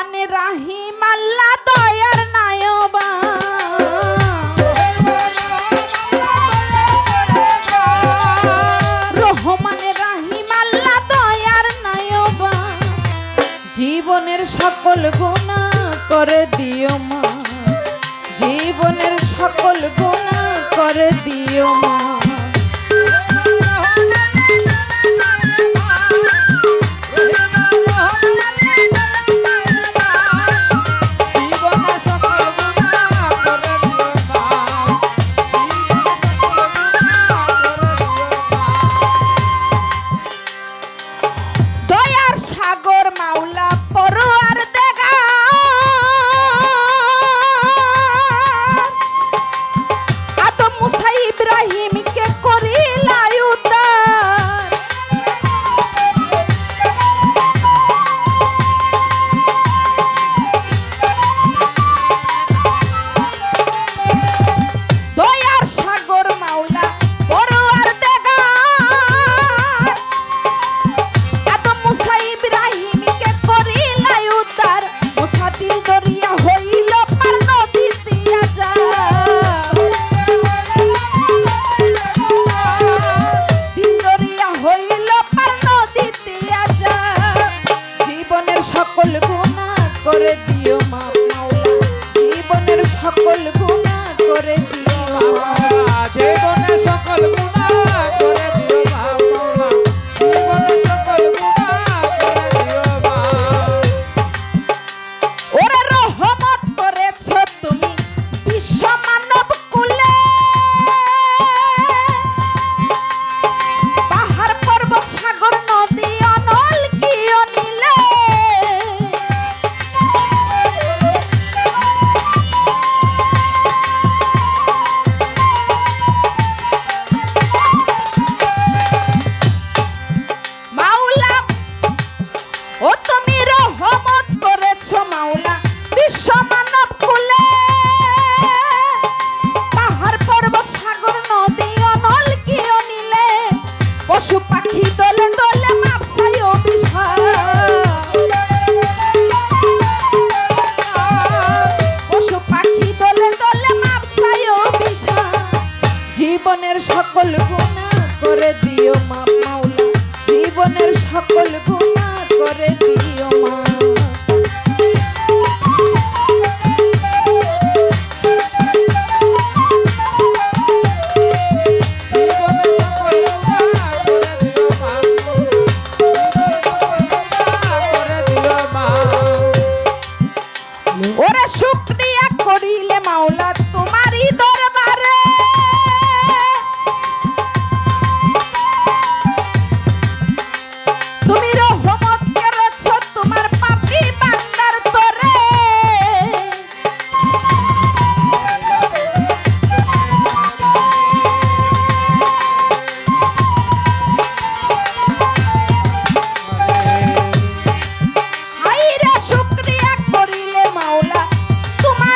রহমান রাহিম আল্লাহ দয়ার নায়বা রহমান রাহিম আল্লাহ দয়ার নায়বা জীবনের সকল গুনাহ করে দিও মা জীবনের সকল গুনাহ করে দিও মা সকল গুনাহ করে দিও মা মাওলা জীবনের সকল গুনাহ করে দিও মা জীবনের সকল গুনাহ করে দিও মা মাওলা জীবনের সকল গুনাহ করে দিও মা ওরে রহমত করেছো তুমি বিশ্ব মানব কুলে পাহাড় পর্বত সাগর নদী অনল কি অনিলে ও তুমি রহমত করেছো মাওলা বিশ্ব মানব কুলে পাহাড় পর্বত সাগর নদী অনল কি অনিলে পশু পাখি দলে দলে মাপসাই অভিশাপ পশু পাখি দলে দলে মাপসাই অভিশাপ জীবনের সকল গুনাহ করে দিও মা মাওলা জীবনের সকল গুনাহ করে দিও মা ওরে শুকরিয়া করিলে মাওলা তোমারই দরবারে তুমি রহমত করেছো তোমার পাপী বান্দার তরে হায়রে শুকরিয়া করিলে মাওলা তোমার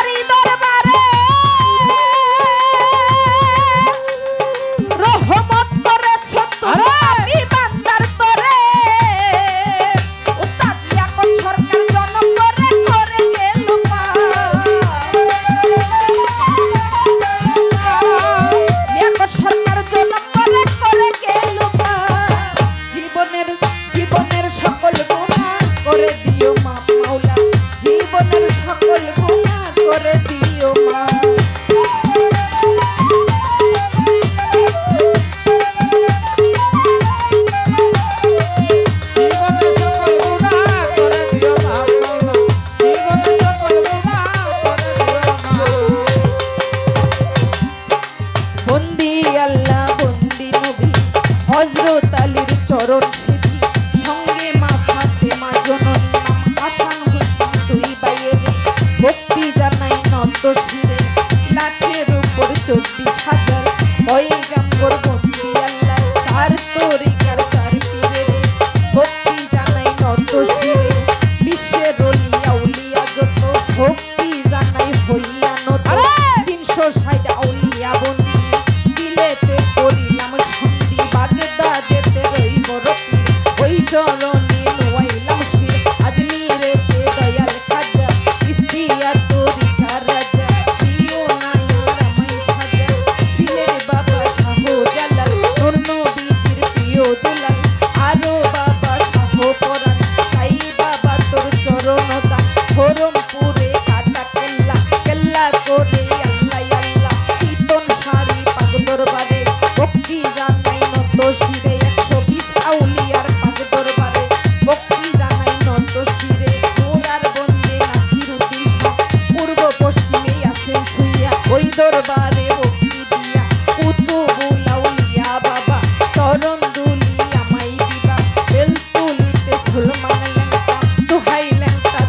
ধরমপুরে কাটা কেল্লা কেল্লা করে আল্লাহ আল্লাহ কীর্তন সারি পাক দরবারে ভক্তি জানাই নত শিরে 120 আউলিয়ার পাক দরবারে ভক্তি জানাই নত শিরে মোরার বন্দে নাসিরুদ্দিন শাহ পূর্ব পশ্চিমে আছেন শুইয়া ওই দরবারে ভক্তি দিয়া কুতুবুল আউলিয়া বাবা চরণ দুলি আমায় দিবা বেল তুলিতে সুলমান লেঙ্কা দুহাই লেঙ্কা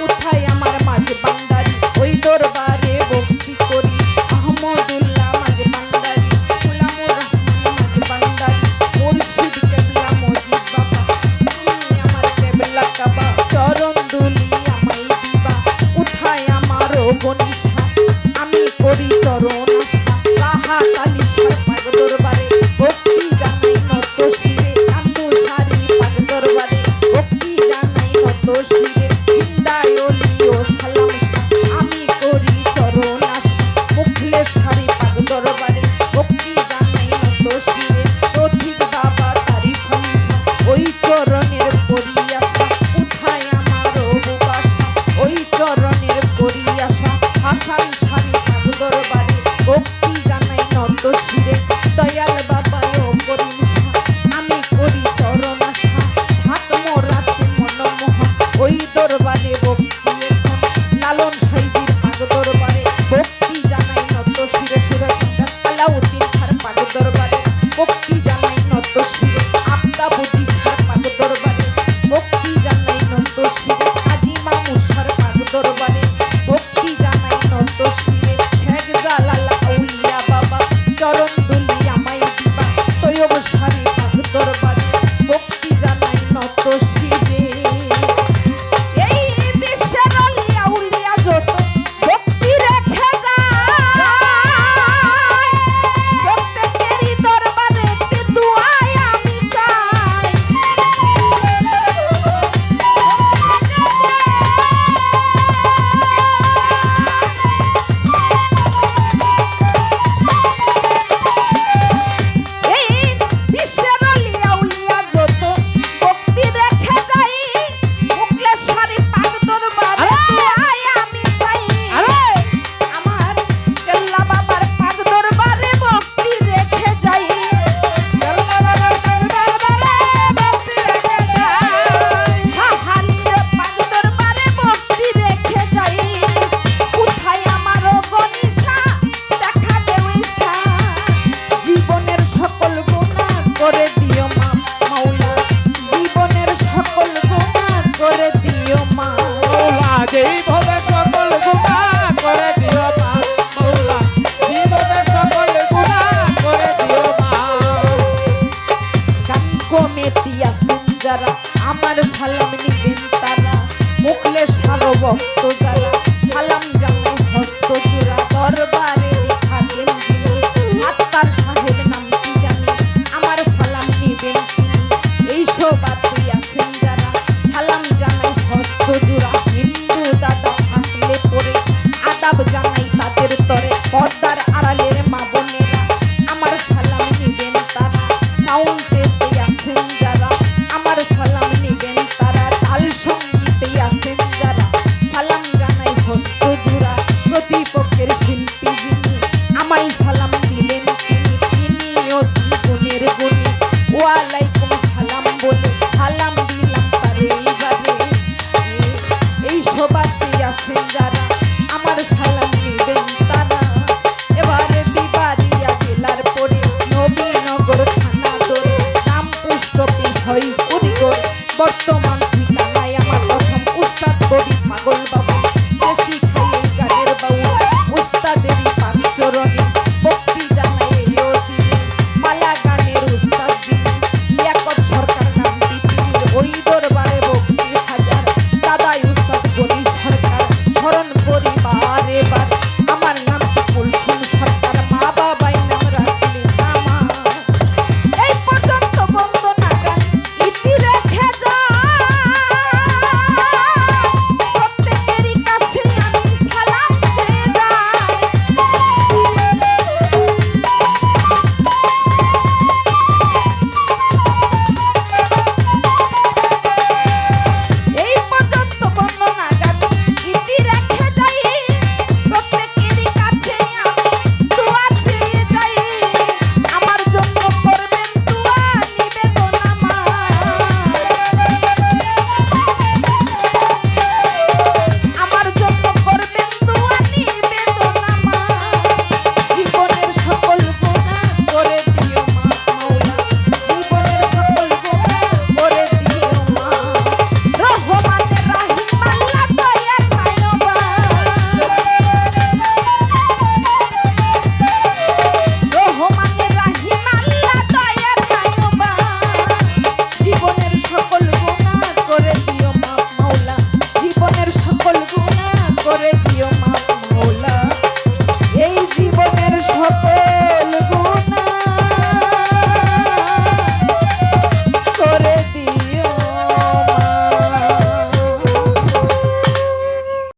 উঠাই আমার মাঝে বান্দারি ওই দরবারে ভক্তি করি আহমদুল্লাহ মাঝে বান্দারি গুলামুর রহমান মাঝে বান্দারি মুর্শিদ কেবলা মজিদ বাবা তুমি আমার কেবলা কাবা চরণ দুলি আমায় দিবা উঠাই আমার গনিশা আমি করি চরণ আশা রাহা কালিশার পাক দরবারে ভক্তি জানাই নত শিরে কান্দু সারি পাক দরবারে ভক্তি জানাই নত শিরে জিন্দায় ওলি ও সালাম শাহ আমি করি চরণ আশা মুখলে সারি পাক দরবারে ভক্তি জানাই নত শিরে প্রতীক বাবা তারিফ নিশা ওই চরণের করি আশা উঠায় আমার বুবাসা ওই চরণের করি আশা হাসান সারি পাক দরবারে ভক্তি জানাই নত শিরে দয়াল বাবা ও করিম শাহ আমি করি চরণ আশা সাত মোরাতে মনমোহন ওই দরবারে ভক্তি এখন লালন সাইজির পাক দরবারে ভক্তি জানাই নত শিরে সুরচন্দ্র আলাউদ্দিন খার পাক দরবারে ভক্তি জানাই নত শিরে আফতাবুদ্দিন শাহ পাক দরবারে ভক্তি জানাই নত শিরে কাজী মামুদ শাহ পাক দরবারে ভক্তি জানাই নত শিরে শেখ জালাল আউলিয়া বাবা চরণ দুলি আমায় দিবা তৈয়ব সারি পাক দরবারে ভক্তি জানাই নত শিরে এই বিশ্বের অলি আউলিয়া যত ভক্তি রেখে যায় প্রত্যেকেরই দরবারে একটি দুআই আমি চাই এই বিশ্বের অলি আউলিয়া যত ভক্তি রেখে যাই মুখলে সারি পাক দরবারে দুআই আমি চাই আমার কেল্লা বাবার পাক দরবারে ভক্তি রেখে যাই সাহালির পাক দরবারে ভক্তি রেখে যাই উঠাই আমার গনিশা দেখা দেও ইচ্ছা জীবনের সকল গুনাহ করে দিও মা মাওলা জীবনের সকল গুনাহ করে দিও মা মৌলা যেইভাবে সকল গুনাহ করে দিও মা মৌলা জীবনের সকল গুনাহ করে দিও মা গান কমিটি আছেন যারা আমার সালাম নিবেন তারা মুখলে সারো ভক্ত যারা সালাম জানাই হস্ত জোড়া দরবারে থাকেন যিনি আত্মার সাহেব নাম কি জানি আমার সালাম নিবেন তিনি এই সবাতে আছেন যারা সালাম জানাই হস্ত জোড়া